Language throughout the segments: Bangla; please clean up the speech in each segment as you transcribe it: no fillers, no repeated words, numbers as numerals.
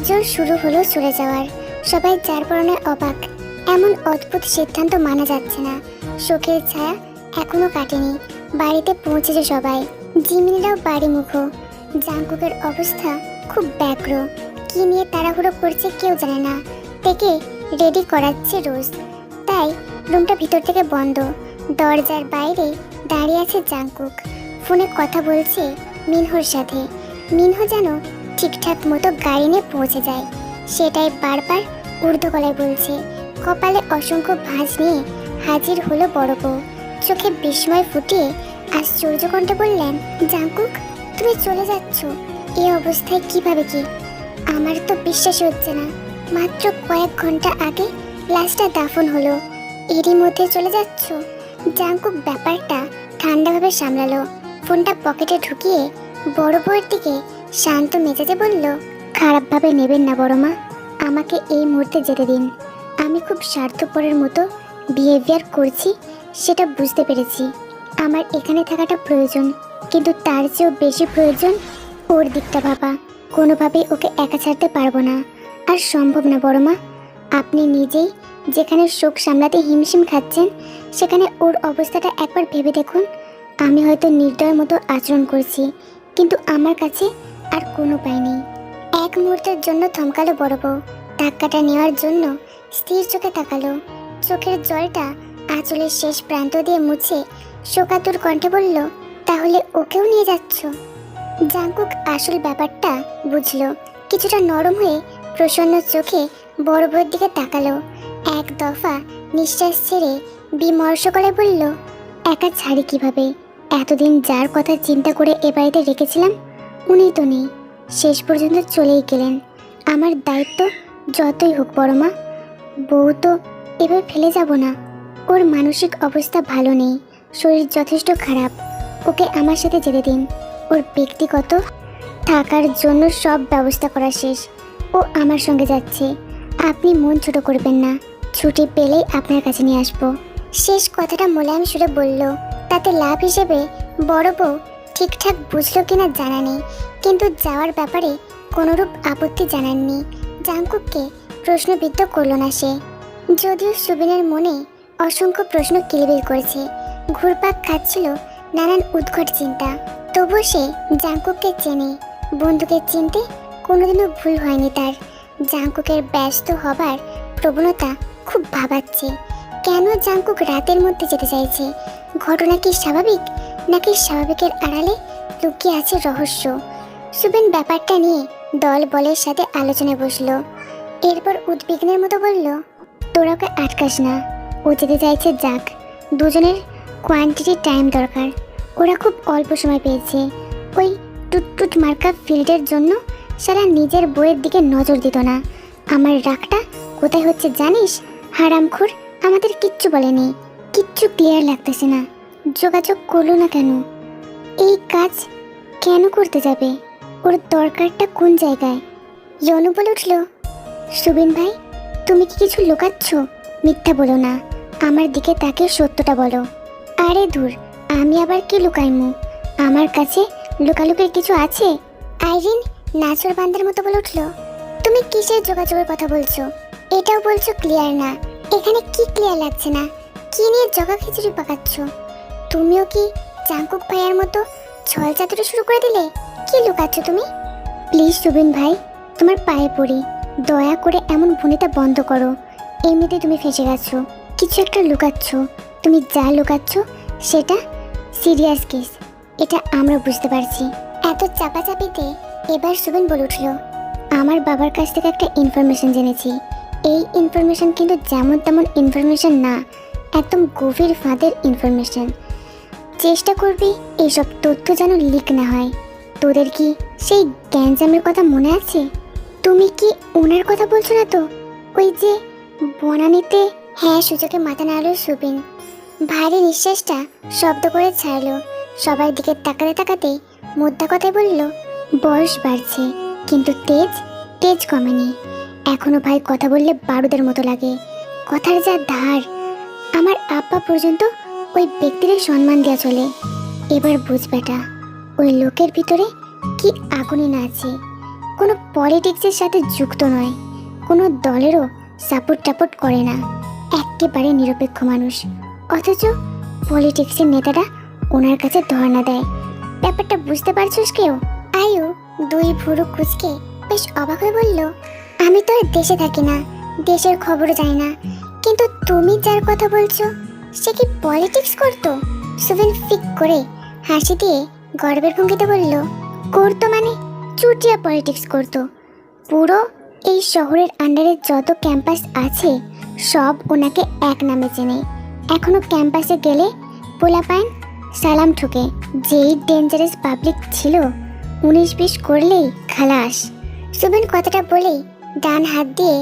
তোড়জোড় শুরু হলো চলে যাওয়ার। সবাই যার পরনে অবাক। এমন অদ্ভুত সিদ্ধান্ত মানা যাচ্ছে না। শোকের ছায়া এখনো কাটেনি। বাড়িতে পৌঁছেছে সবাই। জিমিনিরাও বাড়ি মুখো। জাংকুকের অবস্থা খুব ব্যগ্র। কি নিয়ে তাড়াহুড়ো করছে কেউ জানে না। থেকে রেডি করাচ্ছে রোজ। তাই রুমটা ভিতর থেকে বন্ধ। দরজার বাইরে দাঁড়িয়ে আছে জাংকুক। ফোনে কথা বলছে মিনহোর সাথে। মিনহো যেন ঠিকঠাক মতো গাড়ি নিয়ে পৌঁছে যায়, সেটাই বারবার ঊর্ধ্ব গলায় বলছে। কপালে অসংখ্য ভাঁজ নিয়ে হাজির হলো বড় বউ। চোখে বিস্ময় ফুটিয়ে আশ্চর্য কণ্ঠে বললেন, জাংকুক তুমি চলে যাচ্ছ এই অবস্থায়? কিভাবে কি? আমার তো বিশ্বাস হচ্ছে না। মাত্র কয়েক ঘন্টা আগে লাশটা দাফন হলো, এরই মধ্যে চলে যাচ্ছ? জাংকুক ব্যাপারটা ঠান্ডাভাবে সামলালো। ফোনটা পকেটে ঢুকিয়ে বড় বউয়ের দিকে শান্ত মেজাজে বলল, খারাপভাবে নেবেন না বড় মা, আমাকে এই মুহূর্তে যেতে দিন। আমি খুব স্বার্থপরের মতো বিহেভিয়ার করছি সেটা বুঝতে পেরেছি। আমার এখানে থাকাটা প্রয়োজন, কিন্তু তার চেয়েও বেশি প্রয়োজন ওর দিকটা ভাবা। কোনোভাবেই ওকে একা ছাড়তে পারবো না, আর সম্ভব না বড় মা। আপনি নিজেই যেখানে শোক সামলাতে হিমশিম খাচ্ছেন, সেখানে ওর অবস্থাটা একবার ভেবে দেখুন। আমি হয়তো নির্দয়ের মতো আচরণ করছি, কিন্তু আমার কাছে আর কোনো উপায় নেই। এক মুহূর্তের জন্য থমকালো বড় বউ। ধাক্কাটা নেওয়ার জন্য স্থির চোখে তাকালো। চোখের জলটা আঁচলের শেষ প্রান্ত দিয়ে মুছে শোকাতুর কণ্ঠে বলল, তাহলে ওকেও নিয়ে যাচ্ছ? জাংকুক আসল ব্যাপারটা বুঝলো। কিছুটা নরম হয়ে প্রসন্ন চোখে বড় বউয়ের দিকে তাকালো। এক দফা নিঃশ্বাস ছেড়ে বিমর্ষ করে বলল, একা ছাড়ি কিভাবে? এতদিন যার কথা চিন্তা করে এ বাড়িতে রেখেছিলাম উনি তো নেই, শেষ পর্যন্ত চলেই গেলেন। আমার দায়িত্ব যতই হোক বড় মা, বউ তো এবার ফেলে যাব না। ওর মানসিক অবস্থা ভালো নেই, শরীর যথেষ্ট খারাপ। ওকে আমার সাথে যেতে দিন। ওর ব্যক্তিগত থাকার জন্য সব ব্যবস্থা করা শেষ। ও আমার সঙ্গে যাচ্ছে। আপনি মন ছোট করবেন না, ছুটি পেলেই আপনার কাছে নিয়ে আসবো। শেষ কথাটা মোলায়েম সুরে বলল। তাতে লাভ হিসেবে বড় বউ ঠিকঠাক বুঝলো কিনা জানা নেই, কিন্তু যাওয়ার ব্যাপারে কোনোরূপ আপত্তি জানাননি। জাংকুককে প্রশ্নবিদ্ধ করল না সে। যদিও সুবিনের মনে অসংখ্য প্রশ্ন কিলবিল করেছে, ঘুরপাক খাচ্ছিল নানান উদ্ভট চিন্তা, তবুও সে জাংকুককে চেনে। বন্ধুকে চিনতে কোনোদিনও ভুল হয়নি তার। জাংকুকের ব্যস্ত হবার প্রবণতা খুব ভাবাচ্ছে। কেন জাংকুক রাতের মধ্যে যেতে চাইছে? ঘটনা কি স্বাভাবিক, নাকি স্বাভাবিকের আড়ালে লুকিয়ে আছে রহস্য? সুবিন ব্যাপারটা নিয়ে দল বলের সাথে আলোচনায় বসলো। এরপর উদ্বিগ্নের মতো বলল, তোরা ওকে আটকাস না, ও যেতে চাইছে যাক। দুজনের কোয়ান্টিটি টাইম দরকার। ওরা খুব অল্প সময় পেয়েছে। ওই টুটটুট মার্কা ফিল্ডের জন্য সারা নিজের বইয়ের দিকে নজর দিত না। আমার রাগটা কোথায় হচ্ছে জানিস? হারামখোর আমাদের কিচ্ছু বলেনি, কিচ্ছু ক্লিয়ার লাগতেছে না। যোগাযোগ করলো না কেন? এই কাজ কেন করতে যাবে? ওর দরকারটা কোন জায়গায়? ইয়নু বলে উঠল, সুবিন ভাই তুমি কি কিছু লুকাচ্ছ? মিথ্যা বলো না, আমার দিকে তাকে সত্যটা বলো। আরে দূর, আমি আবার কি লুকাইমু? আমার কাছে লুকালুকির কিছু আছে? আইরিন নাচর বান্দের মতো বলে উঠল, তুমি কিসের যোগাযোগের কথা বলছো? এটাও বলছো ক্লিয়ার না। এখানে কি ক্লিয়ার লাগছে না? কি নিয়ে জগা খিচুড়ি পাকাচ্ছ? তুমিও কি জাংকুক ভাইয়ার মতো ছল চাতুরি শুরু করে দিলে? কি লুকাচ্ছ তুমি? প্লিজ সুবিন ভাই, তোমার পায়ে পড়ি, দয়া করে এমন ভনিতা বন্ধ করো। এমনিতে তুমি ফেসে গেছো, কিছু একটা লুকাচ্ছ। তুমি যা লুকাচ্ছ সেটা সিরিয়াস কেস, এটা আমরা বুঝতে পারছি। এত চাপাচাপিতে এবার সুবিন বলে উঠল, আমার বাবার কাছ থেকে একটা ইনফরমেশন জেনেছি। এই ইনফরমেশন কিন্তু যেমন তেমন ইনফরমেশন না, একদম গভীর ফাঁদের ইনফরমেশন। চেষ্টা করবি এইসব তথ্য যেন লিক না হয়। তোদের কি সেই গ্যাঞ্জামের কথা মনে আছে? তুমি কি ওনার কথা বলছো না তো? ওই যে বনানীতে? হ্যাঁ, সুযোগে মাথা নাড়ল সুবিন। ভারী নিঃশ্বাসটা শব্দ করে ছাড়লো। সবার দিকে তাকাতে তাকাতে মোদ্দা কথায় বলল, বয়স বাড়ছে কিন্তু তেজ তেজ কমেনি। এখনো ভাই কথা বললে বারুদের মতো লাগে, কথার যা ধার। আমার আব্বা পর্যন্ত ওই ব্যক্তির সম্মান দেওয়া চলে। এবার বুঝ বেটা, ওই লোকের ভিতরে কি আগুনে না আছে। কোনো পলিটিক্সের সাথে যুক্ত নয়, কোনো দলেরও সাপোর্ট টাপোর্ট করে না, একেবারে নিরপেক্ষ মানুষ। অথচ পলিটিক্সের নেতারা ওনার কাছে ধর্ণা দেয়। ব্যাপারটা বুঝতে পারছিস কেউ? আয়ু দুই ভুরু কুচকে বেশ অবাক হয়ে বলল, আমি তো আর দেশে থাকি না, দেশের খবরও জানি না, কিন্তু তুমি যার কথা বলছো সে কি পলিটিক্স করতো? সুবিন ফিক করে হাসি দিয়ে গর্বের ভঙ্গিতে বলল, করতো মানে চুটিয়া পলিটিক্স করতো। পুরো এই শহরের আন্ডারে যত ক্যাম্পাস আছে সব ওনাকে এক নামে চেনে। এখনো ক্যাম্পাসে গেলে পোলাপাইন সালাম ঠোকে। যেই ডেঞ্জারাস পাবলিক ছিল 19-20 করলেই খালাস। সুবিন কথাটা বলেই ডান হাত দিয়ে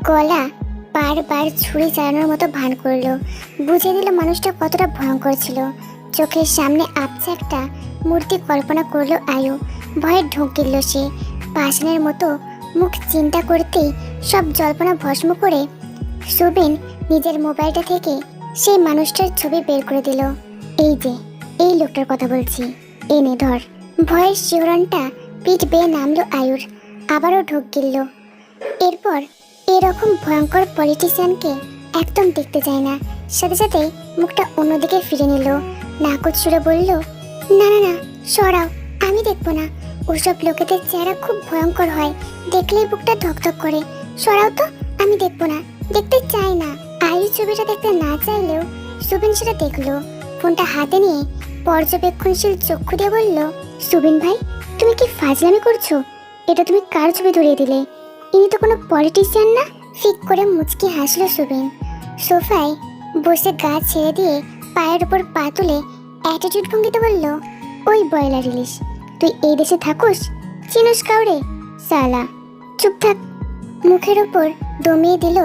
গলা বারবার ছুরি চালানোর মতো ভান করলো। বুঝিয়ে দিল মানুষটা কতটা ভয়ঙ্কর ছিল। চোখের সামনে আপছে একটা মূর্তি কল্পনা করলো আয়ু। ভয়ে ঢোক গিলল সে। পাষাণের মতো মুখ চিন্তা করতেই সব জল্পনা ভস্ম করে সুবিন নিজের মোবাইলটা থেকে সেই মানুষটার ছবি বের করে দিল। এই যে এই লোকটার কথা বলছি, এনে ধর। ভয়ের শিহরণটা পিঠ বেয়ে নামলো আয়ুর। আবারও ঢোক গিলল। এরপর এরকম ভয়ঙ্কর পলিটিশিয়ানকে একদম দেখতে চায় না। সাথে সাথে মুখটা অন্যদিকে ফিরে নিল। নাকচ সুরে বলল, না না না, সরাও, আমি দেখবো না। ওসব লোকেদের চেহারা খুব ভয়ঙ্কর হয়, দেখলেই বুকটা ধকধক করে। সরাও তো, আমি দেখবো না, দেখতে চাই না। আয়ু ছবিটা দেখতে না চাইলেও সুবিন সেটা দেখলো। ফোনটা হাতে নিয়ে পর্যবেক্ষণশীল চক্ষু দিয়ে বলল, সুবিন ভাই, তুমি কি ফাজলামি করছো? এটা তুমি কার ছবি ধরিয়ে দিলে? ইনি তো কোনো পলিটিশিয়ান না। ফিক করে মুচকি হাসলো সুবিন। সোফায় বসে গা ছেড়ে দিয়ে পায়ের উপর পা তুলে অ্যাটিটিউড ভঙ্গিতে বলল, ওই বয়লার ইলিশ, তুই এই দেশে থাকুস? চিনুস কাউরে? সালা চুপ থাক। মুখের ওপর দমিয়ে দিল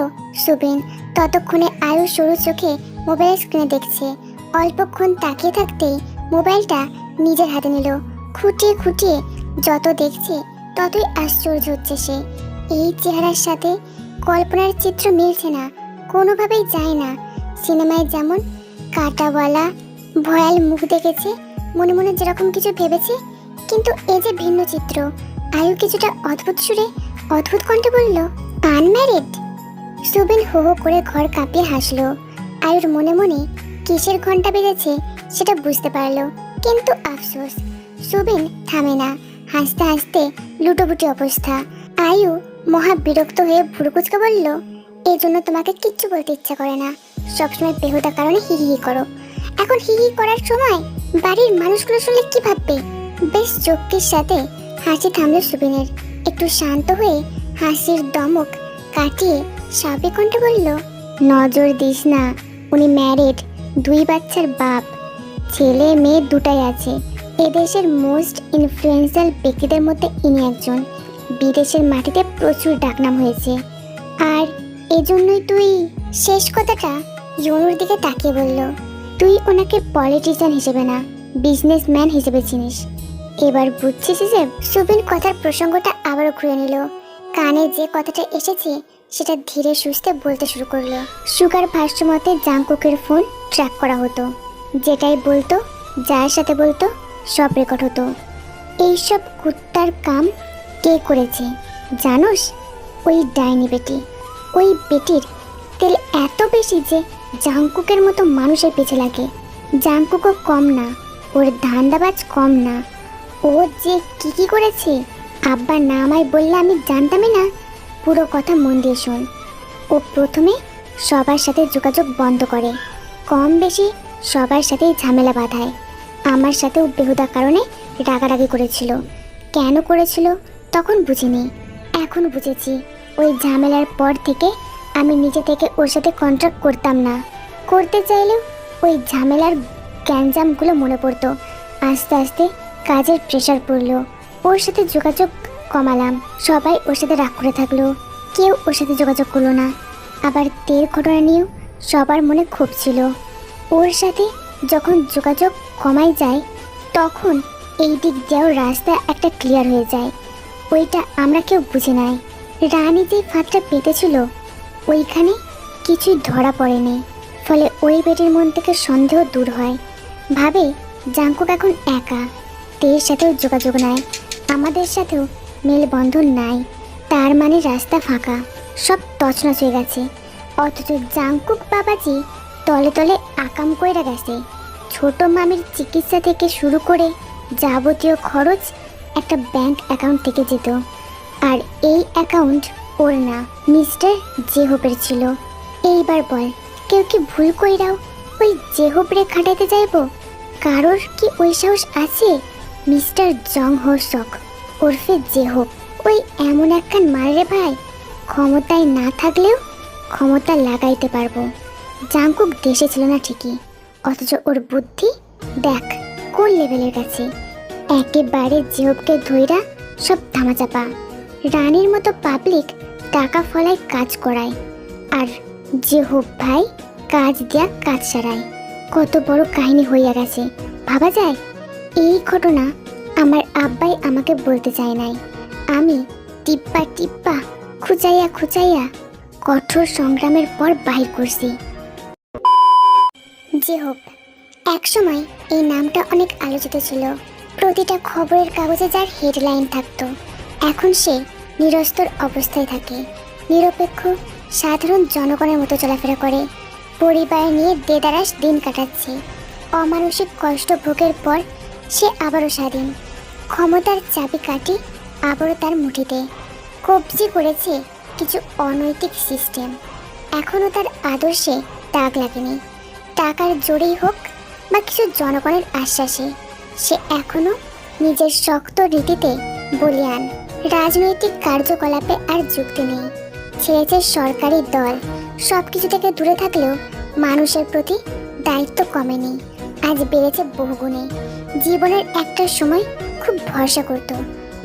সুবিন। ততক্ষণে আয়ু সরু চোখে মোবাইল স্ক্রিনে দেখছে। অল্পক্ষণ তাকিয়ে থাকতেই মোবাইলটা নিজের হাতে নিল। খুঁটিয়ে খুঁটিয়ে যত দেখছে ততই আশ্চর্য হচ্ছে সে। এই চেহারার সাথে কল্পনার চিত্র মিলছে না, কোনোভাবেই যায় না। সিনেমায় যেমন কাটাওয়ালা ভয়াল মুখ দেখেছে, মনে মনে যেরকম কিছু ভেবেছে, কিন্তু এ যে ভিন্ন চিত্র। আয়ু কিছুটা অদ্ভুত সুরে অদ্ভুত কণ্ঠে বলল, আনম্যারিড? সুবিন হো হো করে ঘর কাঁপিয়ে হাসলো। আয়ুর মনে মনে কিসের ঘন্টা বেজেছে সেটা বুঝতে পারলো, কিন্তু আফসোস সুবিন থামে না। হাসতে হাসতে লুটোপুটি অবস্থা। আয়ু মহা বিরক্ত হয়ে ভুরুকুচকে বলল, এই জন্য তোমাকে কিচ্ছু বলতে ইচ্ছা করে না, সবসময় বেহুদা কারণে হি হি করো। এখন হি হি করার সময় বাড়ির মানুষগুলো শুনলে কি ভাববে? বেশ চোখের সাথে হাসি থামলো সুবিনের। একটু শান্ত হয়ে হাসির দমক কাটিয়ে স্বাভাবিক কণ্ঠে বলল, নজর দিস না, উনি ম্যারিড, 2 বাচ্চার বাপ, ছেলে মেয়ে দুটাই আছে। এদেশের মোস্ট ইনফ্লুয়েন্সিয়াল ব্যক্তিদের মধ্যে ইনি একজন। বিদেশের মাটিতে প্রচুর ডাকনাম হয়েছে। আর এজন্যই তুই, শেষ কথাটা ইয়নুর দিকে তাকিয়ে বলল, তুই ওনাকে পলিটিশিয়ান হিসেবে না, বিজনেসম্যান হিসেবে চিনিস। এবার বুঝছিস যে? সুবিন কথার প্রসঙ্গটা আবারও ঘুরে নিল। কানে যে কথাটা এসেছে সেটা ধীরে সুস্থে বলতে শুরু করলো। সুগার ভাষ্যমতে জাংকুকের ফোন ট্র্যাক করা হতো। যেটাই বলতো, যার সাথে বলতো, সব রেকর্ড হতো। এইসব কুত্তার কাম কে করেছে জানোস? ওই ডাইনি বেটি। ওই বেটির তেল এত বেশি যে জাংকুকের মতো মানুষের পেছে লাগে। জাংকুকও কম না, ওর ধান্দাবাজ কম না। ও যে কি করেছে আব্বা না আমায় বললে আমি জানতামই না। পুরো কথা মন দিয়ে শোন। ও প্রথমে সবার সাথে যোগাযোগ বন্ধ করে, কম বেশি সবার সাথেই ঝামেলা বাঁধায়। আমার সাথেও বেহুদা কারণে রাগারাগি করেছিল। কেন করেছিল তখন বুঝিনি, এখন বুঝেছি। ওই ঝামেলার পর থেকে আমি নিজে থেকে ওর সাথে কন্ট্রাক্ট করতাম না। করতে চাইলেও ওই ঝামেলার গ্যাঞ্জামগুলো মনে পড়তো। আস্তে আস্তে কাজের প্রেশার পড়লো, ওর সাথে যোগাযোগ কমালাম। সবাই ওর সাথে রাগ করে থাকলো, কেউ ওর সাথে যোগাযোগ করলো না। আবার তেল ঘটনা নিয়েও সবার মনে ক্ষোভ ছিল। ওর সাথে যখন যোগাযোগ কমাই যায় তখন এই দিক দিয়েও রাস্তা একটা ক্লিয়ার হয়ে যায়। ওইটা আমরা কেউ বুঝে নাই। রানী যে ফাঁদটা পেতেছিল ওইখানে কিছুই ধরা পড়েনি। ফলে ওই বেটির মন থেকে সন্দেহ দূর হয়। ভাবে জাংকুক এখন একা, তের সাথেও যোগাযোগ নাই, আমাদের সাথেও মেলবন্ধন নাই, তার মানে রাস্তা ফাঁকা, সব তছনছ হয়ে গেছে। অথচ জাংকুক বাবাজি তলে তলে আকাম কইরা গেছে। ছোট মামির চিকিৎসা থেকে শুরু করে যাবতীয় খরচ একটা ব্যাংক অ্যাকাউন্ট থেকে যেত। আর এই অ্যাকাউন্ট ওর না, মিস্টার জেহোপের ছিল। এইবার বল, কেউ কি ভুল কইরাও ওই জেহোপরে খাটাইতে যাইব? কারোর কি ওই সাহস আছে? মিস্টার জং হো শক ওরফে জেহোপ ওই এমন একখান মারে ভাই, ক্ষমতায় না থাকলেও ক্ষমতা লাগাইতে পারবো। জাংকুক দেশে ছিল না ঠিকই, অথচ ওর বুদ্ধি দেখ কোন লেভেলের কাছে। একেবারে জেহোপকে ধইরা সব ধামাচাপা। রানীর মতো পাবলিক টাকা ফলায় কাজ করায়, আর জেহোপ ভাই কাজ দিয়া কাজ সারায়। কত বড় কাহিনী হইয়া গেছে ভাবা যায়। এই ঘটনা আমার আব্বাই আমাকে বলতে চায় নাই। আমি টিপ্পা টিপ্পা খুঁচাইয়া খুঁচাইয়া কঠোর সংগ্রামের পর বাহির করছি। জেহোপ একসময় এই নামটা অনেক আলোচিত ছিল। প্রতিটা খবরের কাগজে যার হেডলাইন থাকতো। এখন সে নিরস্তর অবস্থায় থাকে, নিরপেক্ষ সাধারণ জনগণের মতো চলাফেরা করে। পরিবার নিয়ে দেদারাস দিন কাটাচ্ছে। অমানসিক কষ্ট ভোগের পর সে আবারও স্বাধীন। ক্ষমতার চাবিকাঠি আবারও তার মুঠিতে। কবজি করেছে কিছু অনৈতিক সিস্টেম। এখনও তার আদর্শে দাগ লাগেনি। টাকার জোরেই হোক বা কিছু জনগণের আশ্বাসে সে এখনও নিজের শক্ত রীতিতে বলিয়ান। রাজনৈতিক কার্যকলাপে আর যুক্তি নেই। ছেড়েছে সরকারি দল। সব কিছু থেকে দূরে থাকলেও মানুষের প্রতি দায়িত্ব কমেনি, আজ বেড়েছে বহুগুণে। জীবনের একটা সময় খুব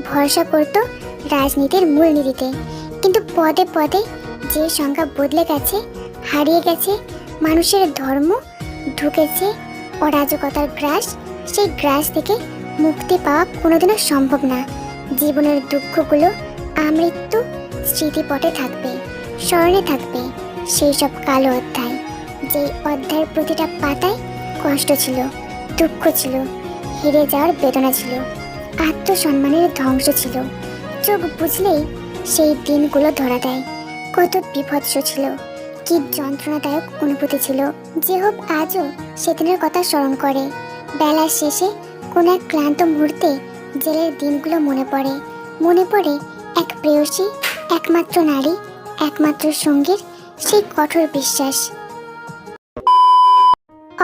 ভরসা করত রাজনীতির মূলনীতিতে। কিন্তু পদে পদে যে সংজ্ঞা বদলে গেছে, হারিয়ে গেছে মানুষের ধর্ম, ঢুকেছে অরাজকতার গ্রাস। সেই গ্রাস থেকে মুক্তি পাওয়া কোনোদিনও সম্ভব না। জীবনের দুঃখগুলো আমৃত্যু স্মৃতিপটে থাকবে, স্মরণে থাকবে সেই সব কালো অধ্যায়। যেই অধ্যায়ের প্রতিটা পাতায় কষ্ট ছিল, দুঃখ ছিল, হেরে যাওয়ার বেদনা ছিল, আত্মসম্মানের ধ্বংস ছিল। চোখ বুঝলেই সেই দিনগুলো ধরা দেয়। কত বিভৎস ছিল, কি যন্ত্রণাদায়ক অনুভূতি ছিল। জেহোপ আজও সেদিনের কথা স্মরণ করে। বেলার শেষে কোনো এক ক্লান্ত মুহূর্তে জেলের দিনগুলো মনে পড়ে এক প্রেয়সী, একমাত্র নারী, একমাত্র সঙ্গীর সেই কঠোর বিশ্বাস।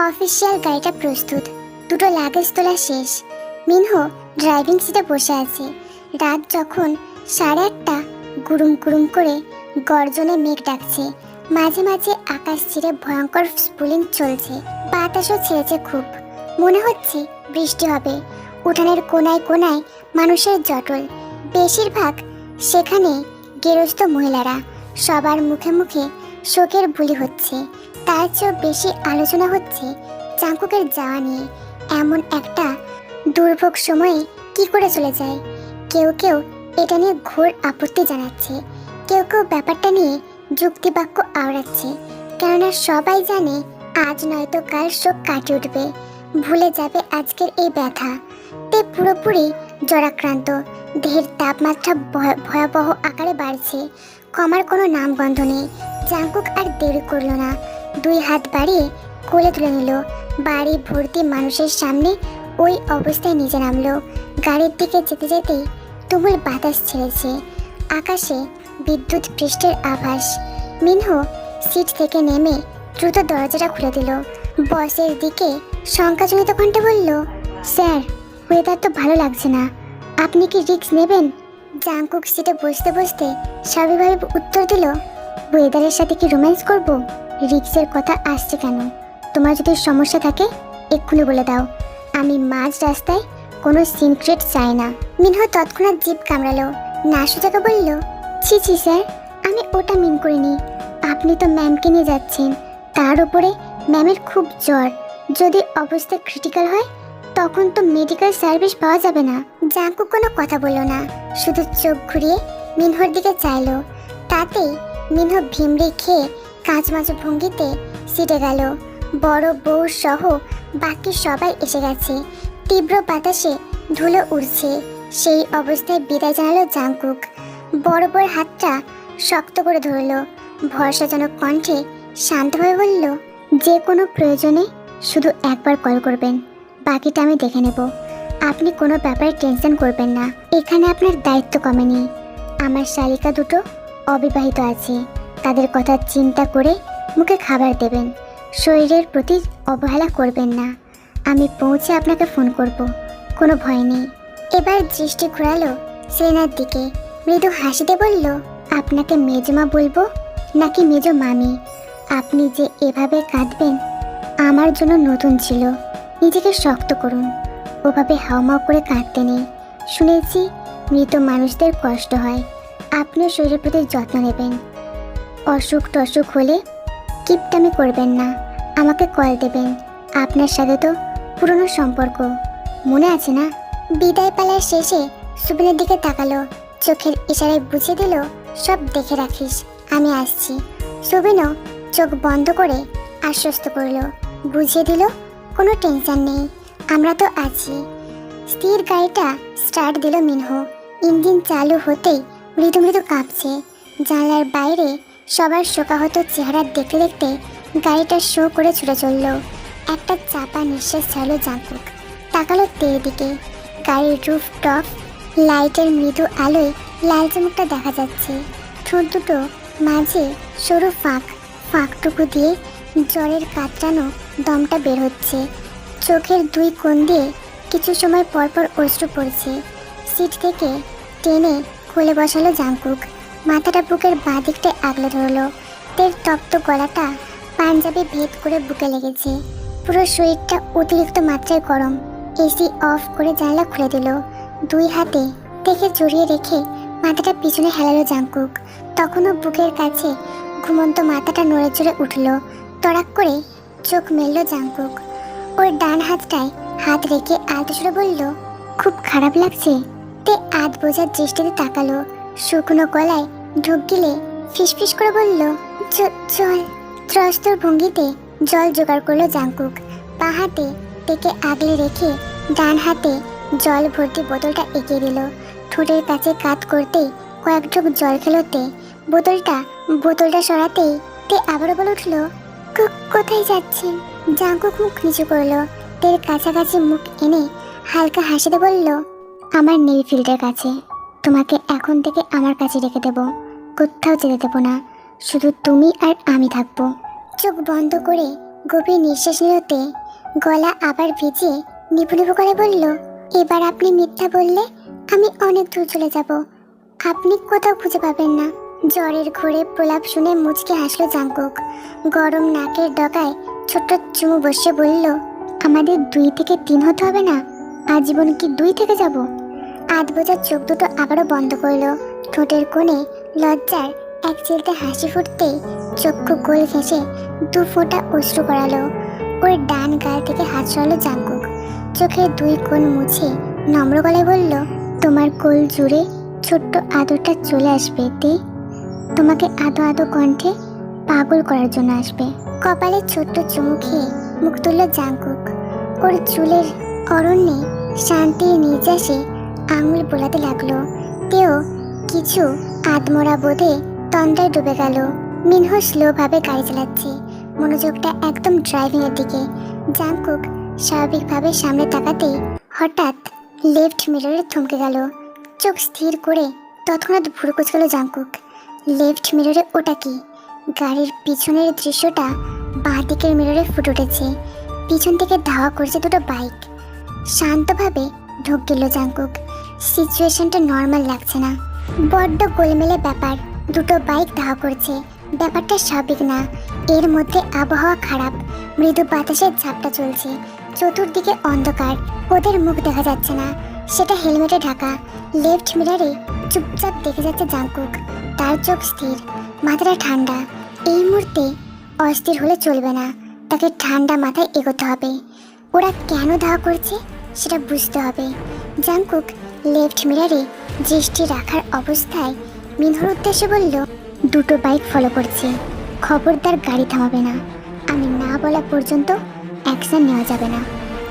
অফিসিয়াল গাড়িটা প্রস্তুত, দুটো লাগেজ তোলা শেষ। মিনহো ড্রাইভিং সিটে বসে আছে। রাত যখন 8:30, গুরুম গুরুম করে গর্জনে মেঘ ডাকছে। মাঝে মাঝে আকাশ ছিঁড়ে ভয়ঙ্কর স্পুলিং চলছে। বাতাসও ছেড়েছে খুব। মনে হচ্ছে বৃষ্টি হবে। উঠানের কোনায় কোনায় মানুষের জটল, বেশিরভাগ সেখানে গেরস্ত মহিলারা। সবার মুখে মুখে শোকের বুলি হচ্ছে। তার চেয়েও বেশি আলোচনা হচ্ছে জাংকুকের যাওয়া নিয়ে। এমন একটা দুর্ভোগ সময়ে কি করে চলে যায়। কেউ কেউ এটা নিয়ে ঘোর আপত্তি জানাচ্ছে, কেউ কেউ ব্যাপারটা নিয়ে যুক্তিবাক্য আওড়াচ্ছে। কেননা সবাই জানে আজ নয়তো কাল শোক কাটিয়ে উঠবে, ভুলে যাবে আজকের এই ব্যথা। তে পুরোপুরি জ্বরাক্রান্ত, দেহের তাপমাত্রা ভয়াবহ আকারে বাড়ছে। কমার কোনো নামগন্ধ নেই। জাংকুক আর দেরি করল না, 2 হাত বাড়িয়ে কোলে তুলে নিল। বাড়ি ভর্তি মানুষের সামনে ওই অবস্থায় নিচে নামলো। গাড়ির দিকে যেতে যেতেই তুমুল বাতাস ছেড়েছে। আকাশে বিদ্যুৎ পৃষ্ঠের আভাস। মিনহো সিট থেকে নেমে দ্রুত দরজাটা খুলে দিল। বসের দিকে শঙ্কাজনিত কণ্ঠে বলল, স্যার, ওয়েদার তো ভালো লাগছে না, আপনি কি রিস্ক নেবেন? জাংকুক সিটে বসতে বসতে স্বাভাবিকভাবে উত্তর দিল, ওয়েদারের সাথে কি রোম্যান্স করব? রিস্কের কথা আসছে কেন? তোমার যদি সমস্যা থাকে এক্ষুনি বলে দাও। আমি মাঝ রাস্তায় কোনো সিনক্রেট চাই না। মিনহো তৎক্ষণাৎ জিভ কামড়ালো, না সোজাকে বলল, ছি ছি স্যার, আমি ওটা মিন করিনি। আপনি তো ম্যামকে নিয়ে যাচ্ছেন, তার উপরে ম্যামের খুব জ্বর। যদি অবস্থা ক্রিটিক্যাল হয় তখন তো মেডিকেল সার্ভিস পাওয়া যাবে না। জাংকুক কোনো কথা বলল না, শুধু চোখ ঘুরিয়ে মিনহোর দিকে চাইলো। তাতেই মিনহো ভিমড়ি খেয়ে কাঁচমাচ ভঙ্গিতে সিটে গেল। বড় বউ সহ বাকি সবাই এসে গেছে। তীব্র বাতাসে ধুলো উড়ছে। সেই অবস্থায় বিদায় জানালো জাংকুক। বড় বড় হাতটা শক্ত করে ধরলো, ভরসাজনক কণ্ঠে শান্তভাবে বলল, যে কোনো প্রয়োজনে শুধু একবার কল করবেন, বাকিটা আমি দেখে নেব। আপনি কোনো ব্যাপারে টেনশন করবেন না, এখানে আপনার দায়িত্ব কমেনি। আমার শালিকা দুটো অবিবাহিত আছে, তাদের কথা চিন্তা করে মুখে খাবার দেবেন, শরীরের প্রতি অবহেলা করবেন না। আমি পৌঁছে আপনাকে ফোন করব, কোনো ভয় নেই। এবার দৃষ্টি ঘোরালো সেলেনার দিকে, মৃদু হাসিতে বলল, আপনাকে মেজমা বলবো নাকি মেজো মামি? আপনি যে এভাবে কাঁদবেন আমার জন্য নতুন ছিল। নিজেকে শক্ত করুন, ওভাবে হাউমাউ করে কাঁদতে নেই। শুনেছি মৃত মানুষদের কষ্ট হয়, আপনিও শরীরের প্রতি যত্ন নেবেন। অসুখ টসুখ হলে কিপটামি করবেন না, আমাকে কল দেবেন। আপনার সাথে তো পুরনো সম্পর্ক, মনে আছে না? বিদায় পালার শেষে সুবিনের দিকে তাকালো, চোখের ইশারায় বুঝিয়ে দিল, সব দেখে রাখিস, আমি আসছি। সুবিনও চোখ বন্ধ করে আশ্বস্ত করলো, বুঝিয়ে দিল, কোনো টেনশন নেই, আমরা তো আছি। স্থির গাড়িটা স্টার্ট দিল মিনহো। ইঞ্জিন চালু হতেই মৃদু মৃদু কাঁপছে। জানলার বাইরে সবার শোকাহত চেহারা দেখতে দেখতে গাড়িটা শো করে ছুটে চলল। একটা চাপা নিঃশ্বাস ছাড়লো জাংকুক, তাকালো তের দিকে। গাড়ির রুফ টপ লাইটের মৃদু আলোয় লালচে মুখটা দেখা যাচ্ছে, ঠোঁট দুটো মাঝে সরু ফাঁকটুকু দিয়ে জ্বরের কাতরানো দমটা বের হচ্ছে। চোখের দুই কোণ দিয়ে কিছু সময় পরপর অশ্রু পড়ছে। সিট থেকে টেনে খুলে বসালো জাংকুক, মাথাটা বুকের বাঁ দিকটায় আগলে ধরলো। তের তপ্ত গলাটা পাঞ্জাবি ভেদ করে বুকে লেগেছে, পুরো শরীরটা অতিরিক্ত মাত্রায় গরম। এসি অফ করে জানলা খুলে দিল, দুই হাতে দেখে জড়িয়ে রেখে মাথাটা পিছনে হেলালো জাংকুক। তখনও বুকের কাছে ঘুমন্ত মাথাটা নড়ে চড়ে উঠল। তড়াক করে চোখ মেলল জাংকুক, ওর ডান হাতটায় হাত রেখে আলতো সুরে বলল, খুব খারাপ লাগছে? তে আধ বোঝার দৃষ্টিতে তাকালো, শুকনো গলায় ঢুক গিলে ফিসফিস করে বলল, জল। ত্রস্তর ভঙ্গিতে জল জোগাড় করলো জাংকুক, পা হাতে টেকে আগলে রেখে ডান হাতে জল ভর্তি বোতলটা এগিয়ে দিল। ঠোঁটের কাছে কাত করতেই কয়েক ঢোক জল খেলো তে। বোতলটা সরাতেই তে আবারও বলে উঠল, কোথায় যাচ্ছেন? জাংকুক মুখ নিচু করলো, তের কাছাকাছি মুখ এনে হালকা হাসিতে বলল, আমার নেভি ফিল্ডের কাছে। তোমাকে এখন থেকে আমার কাছে রেখে দেব, কোথাও যেতে দেবো না, শুধু তুমি আর আমি থাকবো। চোখ বন্ধ করে গভীর নিঃশ্বাস নিতে গলা আবার ভিজিয়ে নিভু নিভু করে বলল, এবার আপনি মিথ্যা বললে আমি অনেক দূর চলে যাব, আপনি কোথাও খুঁজে পাবেন না। জ্বরের ঘোরে প্রলাপ শুনে মুচকে হাসলো জাংকুক, গরম নাকের ডগায় ছোট্ট চুমু বসে বলল, আমাদের 2 থেকে 3 হতে হবে না, আজীবন কি 2 থেকে যাব? আধ বোঝার চোখ দুটো আবারও বন্ধ করলো, ঠোঁটের কোণে লজ্জার এক চিলতে হাসি ফুটতেই চক্ষু গোল ঘেঁষে 2 ফোঁটা অশ্রু করালো। ওর ডান গাল থেকে হাত সরালো জাংকুক, চোখের 2 কোণ মুছে নম্র গলায় বলল, তোমার কোল জুড়ে ছোট্ট আদরটা চলে আসবে তে, তোমাকে আদো আদো কণ্ঠে পাগল করার জন্য আসবে। কপালে ছোট্ট চুমু খেয়ে মুখ তুলল জাংকুক, ওর চুলের অরণ্যে শান্তির নির্যাসে আঙুল বোলাতে লাগলো। তেও কিছু আদমরা বোধে তন্দ্রায় ডুবে গেল। মিনহো স্লোভাবে গাড়ি চালাচ্ছে, মনোযোগটা একদম ড্রাইভিংয়ের দিকে। জাংকুক স্বাভাবিকভাবে সামনে তাকাতেই হঠাৎ লেফট মিররে থমকে গেল, চোখ স্থির করে তৎক্ষণাৎ ভুরু কুঁচকালো জাংকুক। লেফট মিররে ওটা কি? গাড়ির পিছনের দৃশ্যটা বাঁ দিকের মিররে ফুটে উঠেছে, পিছন থেকে ধাওয়া করছে 2টো বাইক। শান্তভাবে ঢোক গেল জাংকুক, সিচুয়েশনটা নর্মাল লাগছে না, বড্ড গোলমেলে ব্যাপার। 2টো বাইক ধাওয়া করছে, ব্যাপারটা স্বাভাবিক না। এর মধ্যে আবহাওয়া খারাপ, মৃদু বাতাসের ঝাপটা চলছে, চতুর্দিকে অন্ধকার, ওদের মুখ দেখা যাচ্ছে না, সেটা হেলমেটে ঢাকা। লেফট মিররে চুপচাপ দেখে যাচ্ছে জাংকুক, তার চোখ স্থির, মাথাটা ঠান্ডা। এই মুহূর্তে অস্থির হলে চলবে না, তাকে ঠান্ডা মাথায় এগোতে হবে। ওরা কেন ধাওয়া করছে সেটা বুঝতে হবে। জাংকুক লেফট মিররে দৃষ্টি রাখার অবস্থায় মিনহোর উদ্দেশ্যে বলল, 2টো বাইক ফলো করছে, খবরদার গাড়ি থামাবে না, আমি না বলা পর্যন্ত অ্যাকশন নেওয়া যাবে না।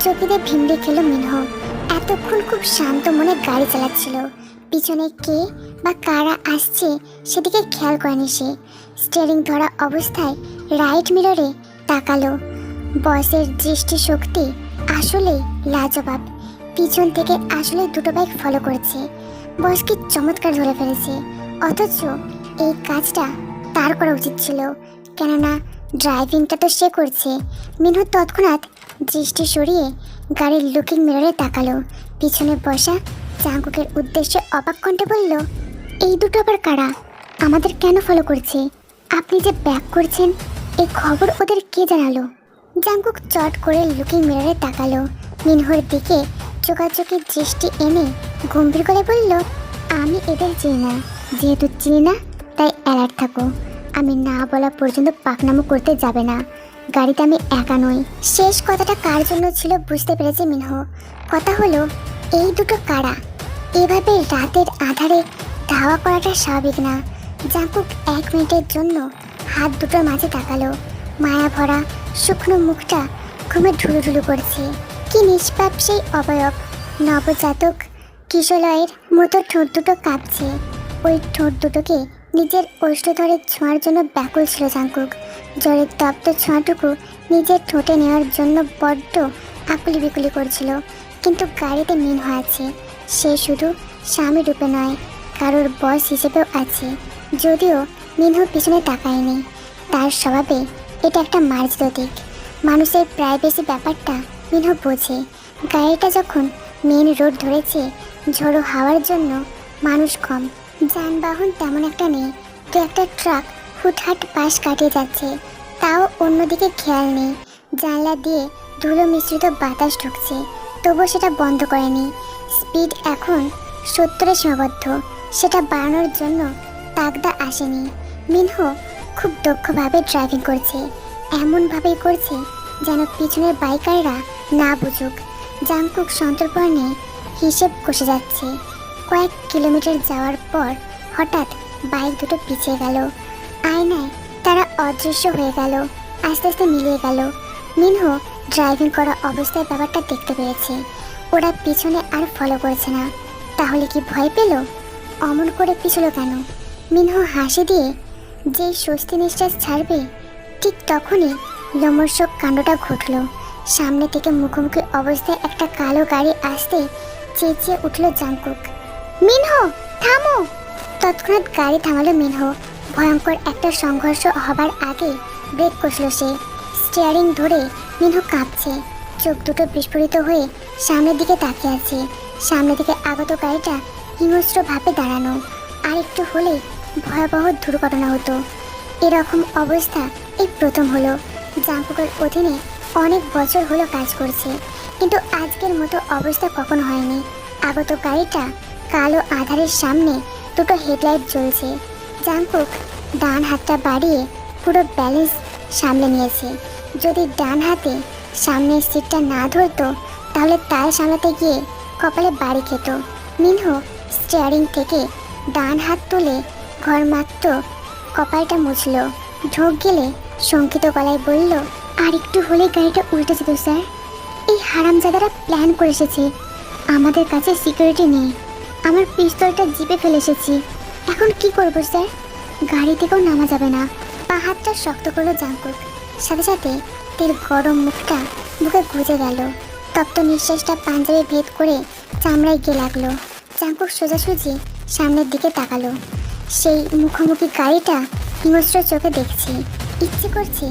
চকিতে ভিমড়ে খেলো মিনহো, এত এতক্ষণ খুব শান্ত মনে গাড়ি চালাচ্ছিল। পিছনে কে বা কারা আসছে সেদিকে খেয়াল করেনি সে। স্টিয়ারিং ধরা অবস্থায় রাইট মিররে তাকালো। বসের দৃষ্টিশক্তি আসলেই লাজবাব। পিছন থেকে আসলে দুটো বাইক ফলো করছে। বস কি চমৎকার ধরে ফেলেছে। অথচ এই কাজটা তার করা উচিত ছিল, কেননা ড্রাইভিংটা তো সে করছে। মিনহু তৎক্ষণাৎ দৃষ্টি সরিয়ে গাড়ির লুকিং মিররে তাকালো। পিছনে বসা জাঙ্কুকের উদ্দেশ্যে অবাক কণ্ঠে বলল, এই দুটো আবার কারা? আমাদের কেন ফলো করছে? আপনি যে ব্যাক করছেন এই খবর ওদের কে জানালো? জাঙ্কুক চট করে লুকিং মিররে তাকালো। মিনহুর দিকে চোখাচোখি দৃষ্টি এনে গম্ভীর করে বলল, আমি এদের চিনি না। যেহেতু চিনি না তাই অ্যালার্ট থাকো। আমি না বলা পর্যন্ত পাকনামো করতে যাবে না। গাড়িতে আমি একা নই। শেষ কথাটা কার জন্য ছিল বুঝতে পেরেছে মিনহু। কথা হলো, এই দুটো কারা? এভাবে রাতের আধারে ধাওয়া করাটা স্বাভাবিক না। জাঙ্কুক 1 মিনিটের জন্য হাত দুটোর মাঝে তাকালো। মায়া ভরা শুকনো মুখটা ঘুমে ঢুলুঢুলু করছে। কি নিষ্পাপ সেই অবয়ব। নবজাতক কিশলয়ের মতো ঠোঁট দুটো কাঁপছে। ওই ঠোঁট দুটোকে নিজের ওষ্ঠধরে ছোঁয়ার জন্য ব্যাকুল ছিল জাঙ্কুক। জ্বরের তপ্ত ছোঁয়াটুকু নিজের ঠোঁটে নেওয়ার জন্য বড্ড আকুলি বিকুলি করছিল। কিন্তু গাড়িতে মিনহু আছে। সে শুধু স্বামী রূপে নয়, কারোর বস হিসেবেও আছে। যদিও মিনহু পিছনে তাকায়নি, তার স্বভাবে এটা একটা মার্জিত দিক। মানুষের প্রাইভেসি ব্যাপারটা মিনহু বোঝে। গাড়িটা যখন মেন রোড ধরেছে, ঝোড়ো হাওয়ার জন্য মানুষ কম, যানবাহন তেমন একটা নেই। তো একটা ট্রাক হুটহাট পাশ কাটিয়ে যাচ্ছে, তাও অন্যদিকে খেয়াল নেই। জানলা দিয়ে ধুলো মিশ্রিত বাতাস ঢুকছে, তবুও সেটা বন্ধ করেনি। স্পিড এখন 70-এ সীমাবদ্ধ। সেটা বাড়ানোর জন্য তাগদা আসেনি। মিনহু খুব দক্ষভাবে ড্রাইভিং করছে। এমনভাবেই করছে যেন পিছনের বাইকাররা না বুঝুক। জাঙ্কুক সন্তর্পণে হিসেব কষে যাচ্ছে। কয়েক কিলোমিটার যাওয়ার পর হঠাৎ বাইক দুটো পিছিয়ে গেল। আয়নায় তারা অদৃশ্য হয়ে গেল, আস্তে আস্তে মিলিয়ে গেল। মিনহু ড্রাইভিং করা অবস্থায় ব্যাপারটা দেখতে পেরেছে। ওরা পিছনে আর ফলো করছে না। তাহলে কি ভয় পেল? অমন করে পিছলো কেন? মিনহু হাসি দিয়ে যেই স্বস্তি নিঃশ্বাস ছাড়বে, ঠিক তখনই লোমর্ষক কাণ্ডটা ঘটল। সামনে থেকে মুখোমুখি অবস্থায় একটা কালো গাড়ি আসতে চেঁচিয়ে উঠল জাঙ্কুক, মিনহু থামো! তৎক্ষণাৎ গাড়ি থামালো মিনহু। ভয়ঙ্কর একটা সংঘর্ষ হবার আগে ব্রেক কষল সে। স্টিয়ারিং ধরে মিনহু কাঁপছে, চোখ দুটো বিস্ফোরিত হয়ে সামনের দিকে তাকিয়ে আছে। সামনে দিকে আগত গাড়িটা হিংস্রভাবে দাঁড়ানো। আর একটু হলে ভয়াবহ দুর্ঘটনা হতো। এরকম অবস্থা এই প্রথম হলো। জাঙ্কুকের অধীনে অনেক বছর হলো কাজ করছে, কিন্তু আজকের মতো অবস্থা কখনো হয়নি। আগত গাড়িটা কালো আধারের সামনে দুটো হেডলাইট জ্বলছে। জাঙ্কুক ডান হাতটা বাড়িয়ে পুরো ব্যালেন্স সামলে নিয়েছে। যদি ডান হাতে সামনের সিটটা না ধরতো তাহলে তাল সামলাতে গিয়ে কপালে বাড়ি খেত। মিনহু স্টিয়ারিং থেকে ডান হাত তুলে ঘরমাত্র কপালটা মুছল। ঢোক গেলে শঙ্কিত গলায় বলল, আর একটু হলে গাড়িটা উল্টে যেত স্যার। এই হারামজাদারা প্ল্যান করে এসেছে। আমাদের কাছে সিকিউরিটি নেই। আমার পিস্তলটা জিপে ফেলে এসেছি। এখন কি করবো স্যার? গাড়ি থেকেও নামা যাবে না। পা হাতটা শক্ত করলো জাঙ্কুক। সাথে সাথে তেল গরম মুখটা বুকে গুজে গেল। তপ্ত নিঃশ্বাসটা পাঞ্জাবে ভেদ করে চামড়ায় গিয়ে লাগলো। জাঙ্কুক সোজাসুজি সামনের দিকে তাকালো। সেই মুখোমুখি গাড়িটা হিংস্র চোখে দেখছে। ইচ্ছে করছে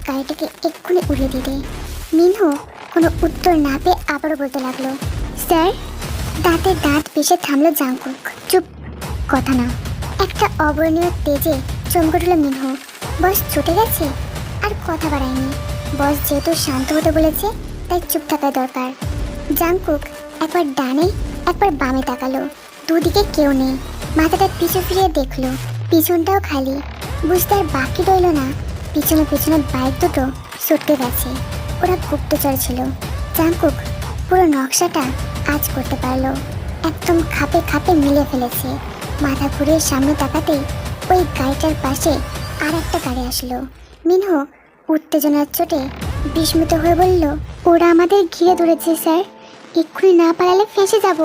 গাড়িটাকে এক্ষুনি উড়িয়ে দিতে। মিনহু কোনো উত্তর না পেয়ে আবারও বলতে লাগলো, স্যার। দাঁতে দাঁত পিষে থামলো জাঙ্কুক। চুপ, কথা না। একটা অবর্ণীয় তেজে চমকে উঠল মিনহু। বস ছুটে গেছে? আর কথা বাড়ায়নি। বস যেহেতু শান্ত হতে বলেছে তাই চুপ থাকা দরকার। জাঙ্কুক একবার ডানে একবার বামে তাকালো। দুদিকে কেউ নেই। মাথাটা পিছু ফিরিয়ে দেখলো, পিছনটাও খালি। বুঝতে আর বাকি রইল না পিছনে পিছনে বাইক দুটো ছুটতে গেছে। ওরা গুপ্তচর ছিল। জাঙ্কুক পুরো নকশাটা আজ করতে পারলো। একদম খাপে খাপে মিলে ফেলেছে। মাথা ঘুরিয়ে সামনে তাকাতেই ওই গাড়িটার পাশে আর একটা গাড়ি আসলো। মিনহু উত্তেজনার চোটে বিস্মিত হয়ে বলল, ওরা আমাদের ঘিরে ধরেছে স্যার। এক্ষুনি না পালালে ফেঁসে যাব।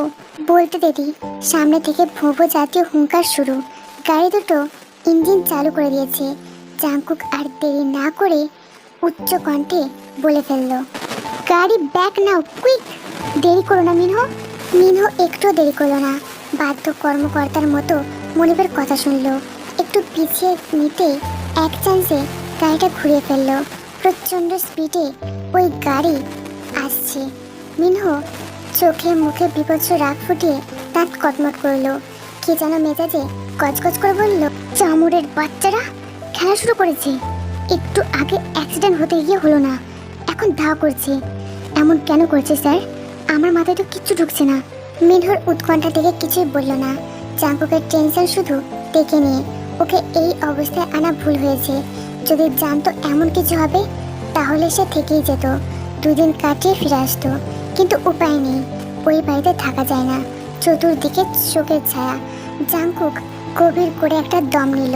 বলতে দেরি, সামনে থেকে ভোঁভো জাতীয় হুঙ্কার শুরু। গাড়ি দুটো ইঞ্জিন চালু করে দিয়েছে। জাংকুক আর দেরি না করে উচ্চ কণ্ঠে বলে ফেলল, গাড়ি ব্যাক নাও, কুইক। দেরি করো না মিনহো। মিনহো একটু দেরি করলো না। বাধ্য কর্মকর্তার মতো মনিবের কথা শুনলো। একটু পিছিয়ে নিতে এক চান্সে গাড়িটা ঘুরিয়ে ফেললো। প্রচণ্ড স্পিডে ওই গাড়ি আসছে। মিনহো চোখে মুখে বিভৎস রাগ ফুটিয়ে দাঁত কটমট করলো। কে যেন মেজাজে গজগজ করে বলল, চামড়ের বাচ্চারা খেলা শুরু করেছে। একটু আগে অ্যাক্সিডেন্ট হতে গিয়ে হলো না, এখন ধাওয়া করছে। এমন কেন করছে স্যার? আমার মাথায় তো কিচ্ছু ঢুকছে না। মিনহোর উৎকণ্ঠা থেকে কিছুই বলল না। জাংকুকের টেনশন শুধু ডেকে নিয়ে ওকে এই অবস্থায় আনা ভুল হয়েছে। যদি জানতো এমন কিছু হবে তাহলে সে থেকেই যেত, 2 দিন কাটিয়ে ফিরে আসতো। কিন্তু উপায় নেই, ওই বাড়িতে থাকা যায় না। চতুর্দিকে শোকের ছায়া। জাংকুক গভীর করে একটা দম নিল,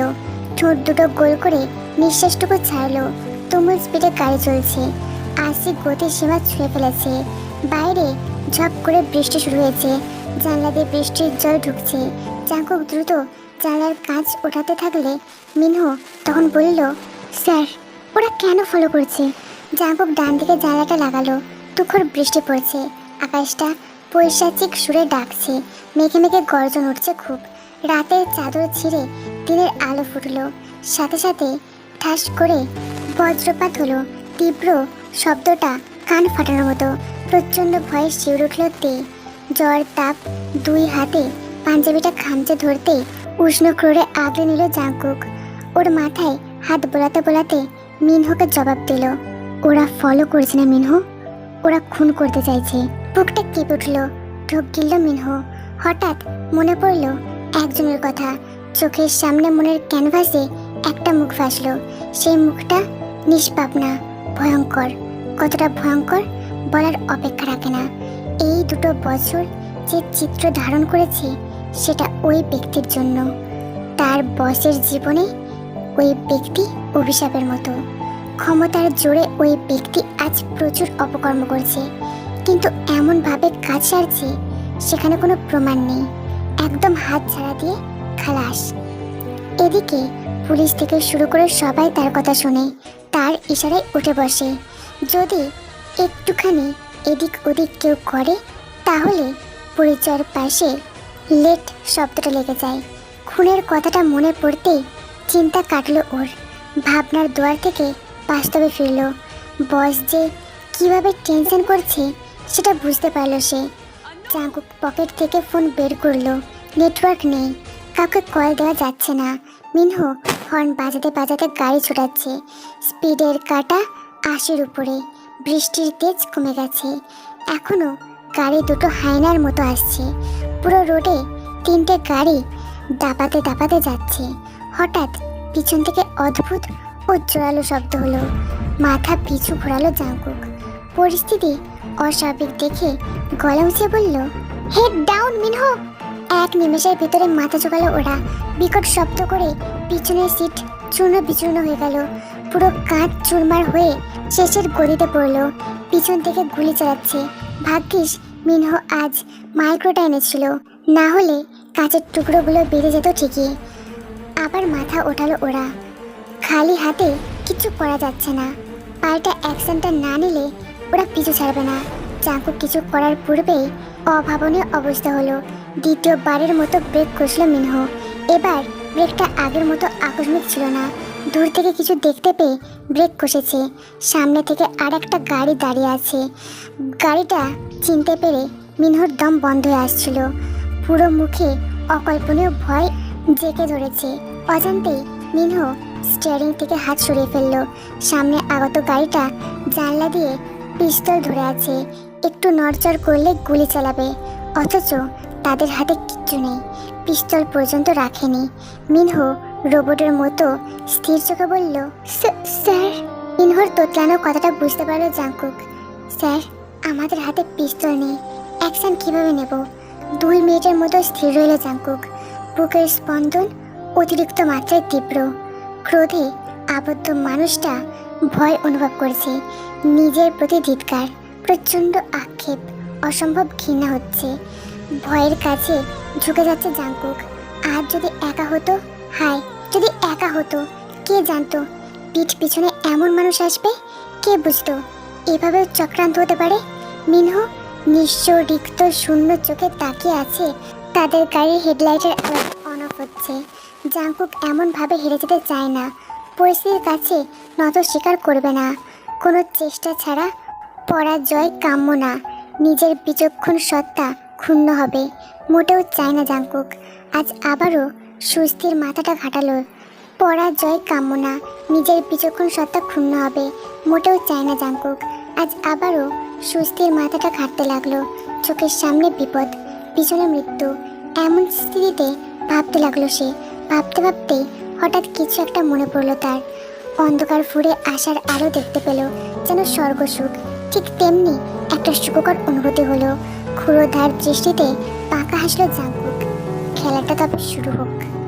ঠোঁট দুটো গোল করে নিঃশ্বাসটুকু ছাড়লো। তুমুল স্পিডে গাড়ি চলছে। আশি গতির সীমা ছুঁয়ে ফেলেছে। বাইরে ঝপ করে বৃষ্টি শুরু হয়েছে। জানলা দিয়ে বৃষ্টির জল ঢুকছে। জাংকুক দ্রুত জানলার কাঁচ ওঠাতে থাকলে মিনহো তখন বলল, স্যার ওরা কেন ফলো করছে? জাংকুক ডান দিকে জানলাটা লাগালো। তুখর বৃষ্টি পড়ছে। আকাশটা পৈশাচিক সুরে ডাকছে। মেঘে মেঘে গর্জন উঠছে খুব। রাতের চাদর ছিঁড়ে দিনের আলো ফুটলো। সাথে সাথে ঠাস করে বজ্রপাত হলো। তীব্র শব্দটা কান ফাটানোর মতো। প্রচণ্ড ভয়ে শিউরে উঠল তে। জ্বর তাপ 2 হাতে পাঞ্জাবিটা খামচে ধরতে উষ্ণ ক্রোড়ে আগলে নিল জাংকুক। ওর মাথায় হাত বোলাতে বোলাতে মিনহোকে জবাব দিল, ওরা ফলো করছে না মিনহো, ওরা খুন করতে চাইছে। বুকটা কেঁপে উঠল, ঢোক গিলল মিনহো। হঠাৎ মনে পড়ল একজনের কথা। চোখের সামনে মনের ক্যানভাসে একটা মুখ ভাসলো। সেই মুখটা নিষ্পাপ না, ভয়ঙ্কর। কতটা ভয়ঙ্কর বলার অপেক্ষা রাখে না। এই 2 বছর যে চিত্র ধারণ করেছে সেটা ওই ব্যক্তির জন্য। তার বসের জীবনে ওই ব্যক্তি অভিশাপের মতো। ক্ষমতার জোরে ওই ব্যক্তি আজ প্রচুর অপকর্ম করছে, কিন্তু এমনভাবে কাজ সারছে সেখানে কোনো প্রমাণ নেই। একদম হাত ছাড়া দিয়ে খালাস। এদিকে পুলিশ থেকে শুরু করে সবাই তার কথা শোনে, তার ইশারায় উঠে বসে। যদি একটুখানি এদিক ওদিক কেউ করে তাহলে পরিচয়ের পাশে লেট শব্দটা লেগে যায়। খুনের কথাটা মনে পড়তেই চিন্তা কাটলো ওর। ভাবনার দুয়ার থেকে বাস্তবে ফিরল। বস যে কিভাবে টেনশন করছে সেটা বুঝতে পারল সে। জাংকুক পকেট থেকে ফোন বের করলো। নেটওয়ার্ক নেই, কাউকে কল দেওয়া যাচ্ছে না। মিনহো হর্ন বাজাতে বাজাতে গাড়ি ছোটাচ্ছে। স্পিডের কাটা 80-র উপরে। বৃষ্টির তেজ কমে গেছে। এখনো গাড়ি দুটো হায়নার মতো আসছে। পুরো রোডে 3টে গাড়ি দাপাতে দাপাতে যাচ্ছে। হঠাৎ পিছন থেকে অদ্ভুত ও জোরালো শব্দ হলো। মাথা পিছু ঘোরালো জাংকুক। পরিস্থিতি অস্বাভাবিক দেখে গলা উঁচিয়ে বলল, হেড ডাউন মিনহো। এক নিমেষের ভিতরে মাথা ঝোঁকালো ওরা। বিকট শব্দ করে পিছনের সিট চূর্ণ বিচূর্ণ হয়ে গেল। পুরো কাঁচ চুরমার হয়ে শেষের গদিতে পড়লো। পিছন থেকে গুলি চালাচ্ছে। ভাগ্যিস মিনহো আজ মাইক্রোটা এনেছিল, না হলে কাঁচের টুকরোগুলো বেড়ে যেত ঠিকই। আবার মাথা ওঠালো ওরা। খালি হাতে কিছু করা যাচ্ছে না। পাল্টা অ্যাকশনটা না নিলে ওরা পিছু ছাড়বে না। জাংকুক কিছু করার পূর্বেই অভাবনীয় অবস্থা হলো। দ্বিতীয়বারের মতো ব্রেক কষল মিনহো। এবার ব্রেকটা আগের মতো আকস্মিক ছিল না। দূর থেকে কিছু দেখতে পেয়ে ব্রেক কষেছে। সামনে থেকে আর একটা গাড়ি দাঁড়িয়ে আছে। গাড়িটা চিনতে পেরে মিনহোর দম বন্ধ হয়ে আসছিল। পুরো মুখে অকল্পনীয় ভয় জেঁকে ধরেছে। অজান্তেই মিনহো স্টিয়ারিং থেকে হাত সরিয়ে ফেলল। সামনে আগত গাড়িটা জানলা দিয়ে পিস্তল ধরে আছে। একটু নড়চড় করলে গুলি চালাবে, অথচ তাদের হাতে কিচ্ছু নেই। পিস্তল পর্যন্ত রাখেনি। মিনহো রোবটের মতো স্থির চোখে বলল, স্যার। মিনহোর তোতলানো কথাটা বুঝতে পারল জাংকুক। স্যার, আমাদের হাতে পিস্তল নেই, অ্যাকশন কিভাবে নেব? 2 মিনিটের মতো স্থির রইল জাংকুক। বুকের স্পন্দন অতিরিক্ত মাত্রায় তীব্র। ক্রোধে আবদ্ধ মানুষটা ভয় অনুভব করছে। নিজের প্রতি ধিক্কার, প্রচণ্ড আক্ষেপ অসম্ভব ঘৃণা হচ্ছে। ভয়ের কাছে ঝুঁকে যাচ্ছে জাংকুক। আর যদি একা হতো, হায় যদি একা হতো, কে জানতো পিঠ পিছনে এমন মানুষ আসবে? কে বুঝতো এভাবেও চক্রান্ত হতে পারে? মিনহো নিঃস্ব রিক্ত শূন্য চোখে তাকিয়ে আছে। তাদের গাড়ির হেডলাইটের আলো অন অফ হচ্ছে। জাংকুক এমনভাবে হেরে যেতে চায় না, পরিস্থিতির কাছে নত স্বীকার করবে না। কোনো চেষ্টা ছাড়া পরাজয় কাম্য না। নিজের বিচক্ষণ সত্তা ক্ষুণ্ণ হবে মোটেও চায় না জাংকুক। আজ আবারও সুস্থির মাথাটা ঘাটালো। পরাজয় কাম্য না, নিজের বিচক্ষণ সত্তা ক্ষুণ্ণ হবে মোটেও চায় না জাংকুক। আজ আবারও সুস্থির মাথাটা ঘাটতে লাগলো। চোখের সামনে বিপদ, পিছনে মৃত্যু। এমন স্থিতিতে ভাবতে লাগলো সে। ভাবতে ভাবতেই হঠাৎ কিছু একটা মনে পড়লো তার। অন্ধকার ফুঁড়ে আসার আলো দেখতে পেল, যেন স্বর্গসুখ। ঠিক তেমনি একটা সুখকর অনুভূতি হলো। ক্ষুরোধার দৃষ্টিতে পাকা হাসলো জাংকুক। খেলাটা তবে শুরু হোক।